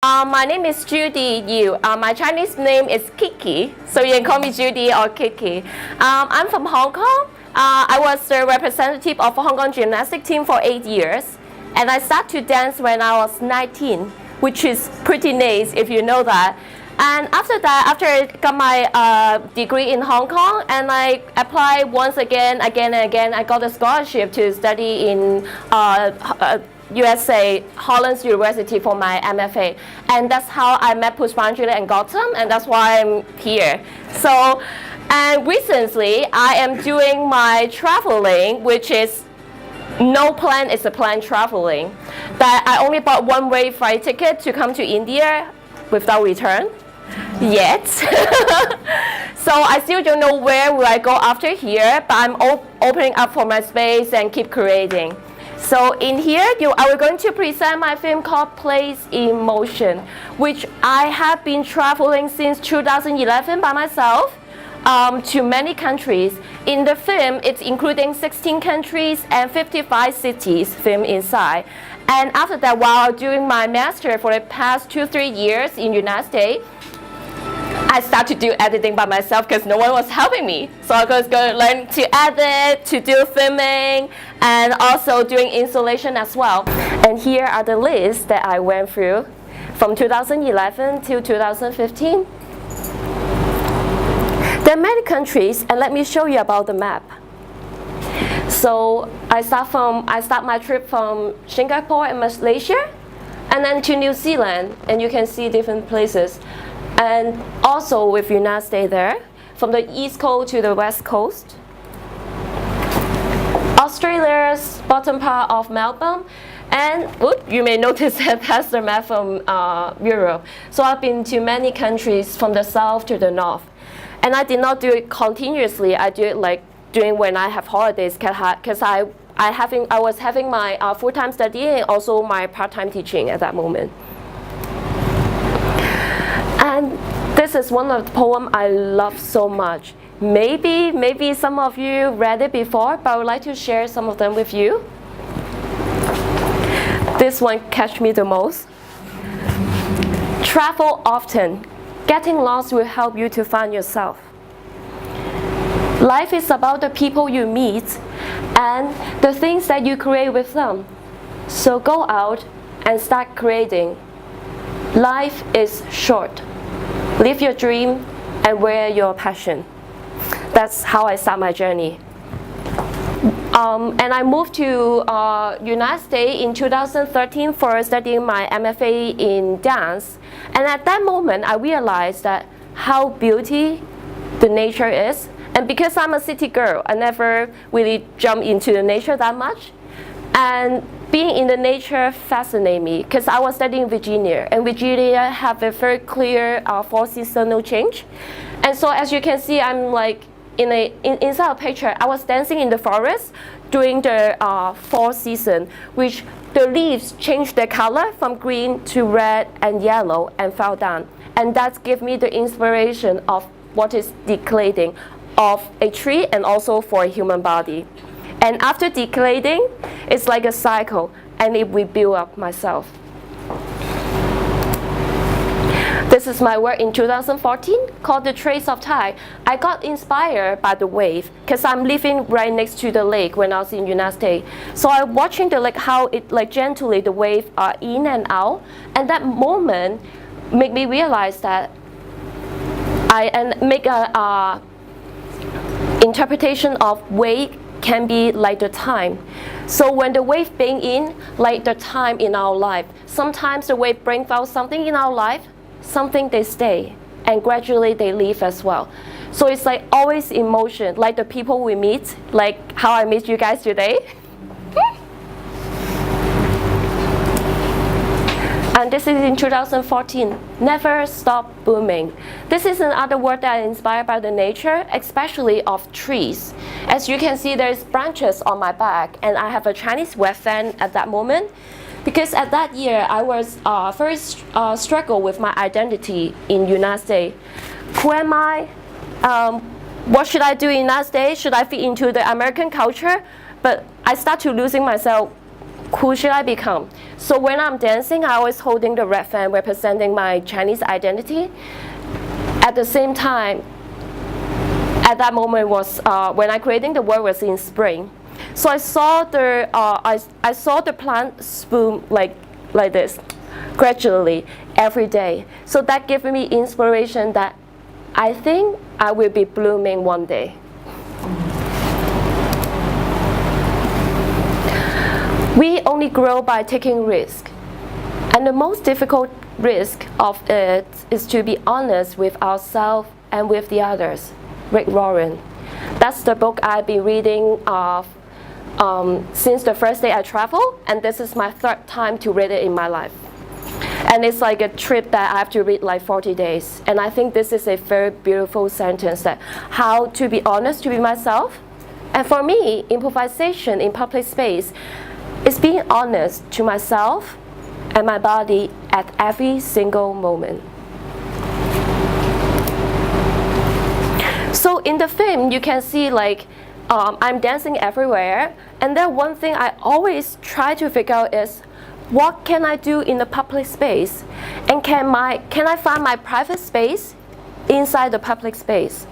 My name is Judy Yu. My Chinese name is Kiki, so you can call me Judy or Kiki. I'm from Hong Kong. I was the representative of Hong Kong gymnastic team for 8 years, and I started to dance when I was 19, which is pretty nice if you know that. And after that, after I got my degree in Hong Kong, and I applied once again and again, I got a scholarship to study in USA, Holland's University for my MFA. And that's how I met Pushpanjali and Gautam, and that's why I'm here. So, and recently, I am doing my traveling, which is no plan is a plan traveling. That I only bought one-way flight ticket to come to India without return yet. So I still don't know where will I go after here, but I'm opening up for my space and keep creating. So in here, I will going to present my film called Place in Motion, which I have been traveling since 2011 by myself to many countries. In the film, it's including 16 countries and 55 cities filmed inside. And after that, while doing my master for the past 2-3 years in United States, I started to do editing by myself because no one was helping me. So I was going to learn to edit, to do filming, and also doing installation as well. And here are the lists that I went through from 2011 to 2015. There are many countries, and let me show you about the map. So I start my trip from Singapore and Malaysia, and then to New Zealand, and you can see different places. And also with United States there, from the East Coast to the West Coast. Australia's bottom part of Melbourne, and you may notice that that's the map from Europe. So I've been to many countries from the south to the north. And I did not do it continuously. I do it like doing when I have holidays, because I was having my full-time study and also my part-time teaching at that moment. And this is one of the poems I love so much. Maybe some of you read it before, but I would like to share some of them with you. This one catch me the most. Travel often. Getting lost will help you to find yourself. Life is about the people you meet and the things that you create with them. So go out and start creating. Life is short. Live your dream and wear your passion. That's how I start my journey. And I moved to United States in 2013 for studying my MFA in dance. And at that moment, I realized that how beauty the nature is. And because I'm a city girl, I never really jumped into the nature that much. And being in the nature fascinated me because I was studying Virginia, and Virginia have a very clear fall seasonal change. And so as you can see, I'm like inside a picture, I was dancing in the forest during the fall season, which the leaves changed their color from green to red and yellow and fell down. And that gave me the inspiration of what is decaying of a tree and also for a human body. And after decaying, it's like a cycle, and it will build up myself. This is my work in 2014 called The Trace of Tide. I got inspired by the wave because I'm living right next to the lake when I was in United States. So I'm watching the lake, how it like gently the wave are in and out, and that moment made me realize that make a interpretation of wave can be like the time. So when the wave being in, like the time in our life, sometimes the wave brings out something in our life, something they stay, and gradually they leave as well. So it's like always in motion, like the people we meet, like how I meet you guys today. And this is in 2014, Never Stop Blooming. This is another word that is inspired by the nature, especially of trees. As you can see, there's branches on my back, and I have a Chinese web fan at that moment. Because at that year, I was very struggle with my identity in United States. Who am I? What should I do in United States? Should I fit into the American culture? But I start to losing myself. Who should I become? So when I'm dancing, I always holding the red fan representing my Chinese identity. At the same time, at that moment was when I creating the work was in spring. So I saw the I saw the plant bloom like this, gradually every day. So that gave me inspiration that I think I will be blooming one day. We only grow by taking risk. And the most difficult risk of it is to be honest with ourselves and with the others. Rick Warren. That's the book I've been reading since the first day I traveled, and this is my third time to read it in my life. And it's like a trip that I have to read like 40 days. And I think this is a very beautiful sentence that how to be honest to be myself. And for me, improvisation in public space is being honest to myself and my body at every single moment. So in the film, you can see like I'm dancing everywhere, and then one thing I always try to figure out is what can I do in the public space, and can I find my private space inside the public space?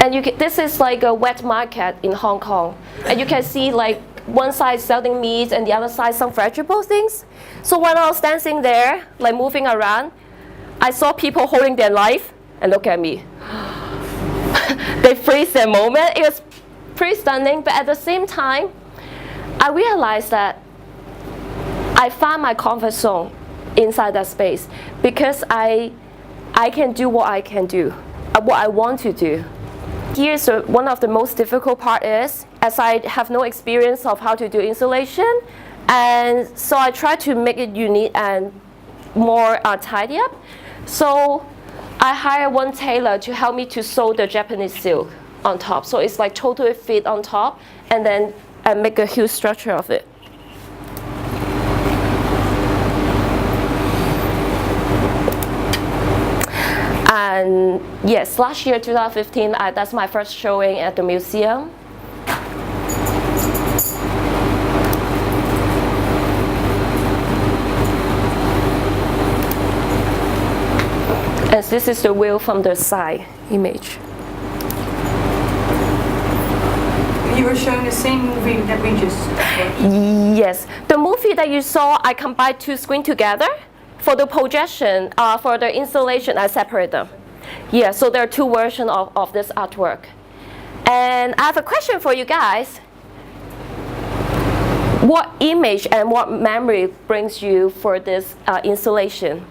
And this is like a wet market in Hong Kong, and you can see like one side selling meat and the other side some vegetable things. So when I was dancing there, like moving around, I saw people holding their knife and look at me. They freeze their moment. It was pretty stunning, but at the same time, I realized that I found my comfort zone inside that space because I can do what I can do, what I want to do. Here's one of the most difficult part is, as I have no experience of how to do installation, and so I try to make it unique and more tidy up. So I hired one tailor to help me to sew the Japanese silk on top. So it's like totally fit on top, and then I make a huge structure of it. And yes, last year, 2015, that's my first showing at the museum. And this is the wheel from the side image. You were showing the same movie that we just watched. Yes, the movie that you saw, I combined two screens together. For the projection, for the installation, I separate them. Yeah, so there are two versions of this artwork. And I have a question for you guys. What image and what memory brings you for this installation?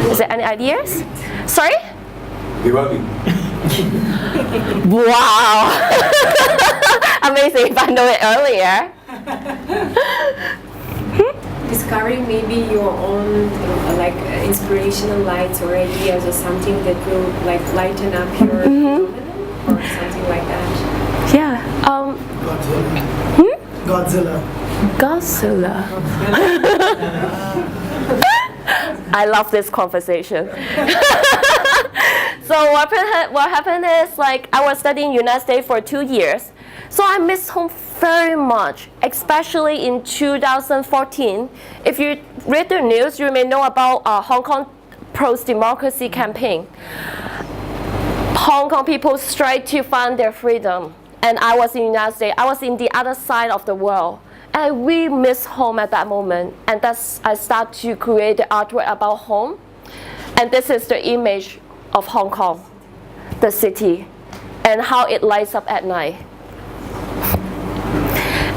Is there any ideas? Sorry? Diwali. Wow! Amazing if I know it earlier. Discovering maybe your own inspirational lights or ideas or something that will like lighten up your phenomenon or something like that. Yeah. Godzilla. Godzilla. I love this conversation. So what happened is like I was studying in the United States for 2 years. So I miss home very much, especially in 2014. If you read the news, you may know about Hong Kong pro-democracy campaign. Hong Kong people strike to find their freedom. And I was in the United States. I was in the other side of the world. And I really miss home at that moment. And that's I start to create the artwork about home. And this is the image of Hong Kong, the city, and how it lights up at night.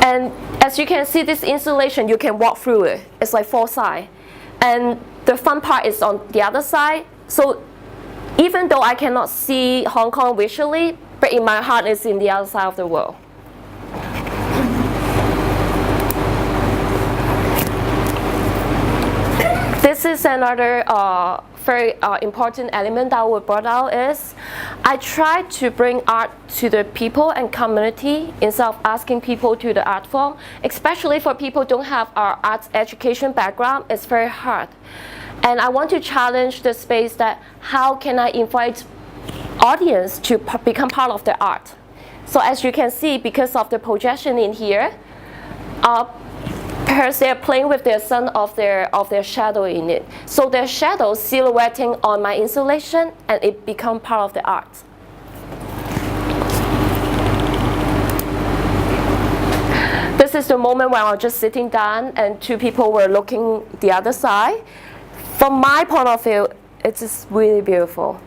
And as you can see, this installation, you can walk through it. It's like 4 sides. And the fun part is on the other side. So even though I cannot see Hong Kong visually, but in my heart, it's in the other side of the world. This is another very important element that we brought out is I try to bring art to the people and community instead of asking people to the art form. Especially for people who don't have our art education background, it's very hard. And I want to challenge the space that how can I invite audience to become part of the art. So as you can see, because of the projection in here, Perhaps they're playing with their sun of their shadow in it. So their shadow silhouetting on my installation, and it become part of the art. This is the moment when I was just sitting down and two people were looking the other side. From my point of view, it's just really beautiful.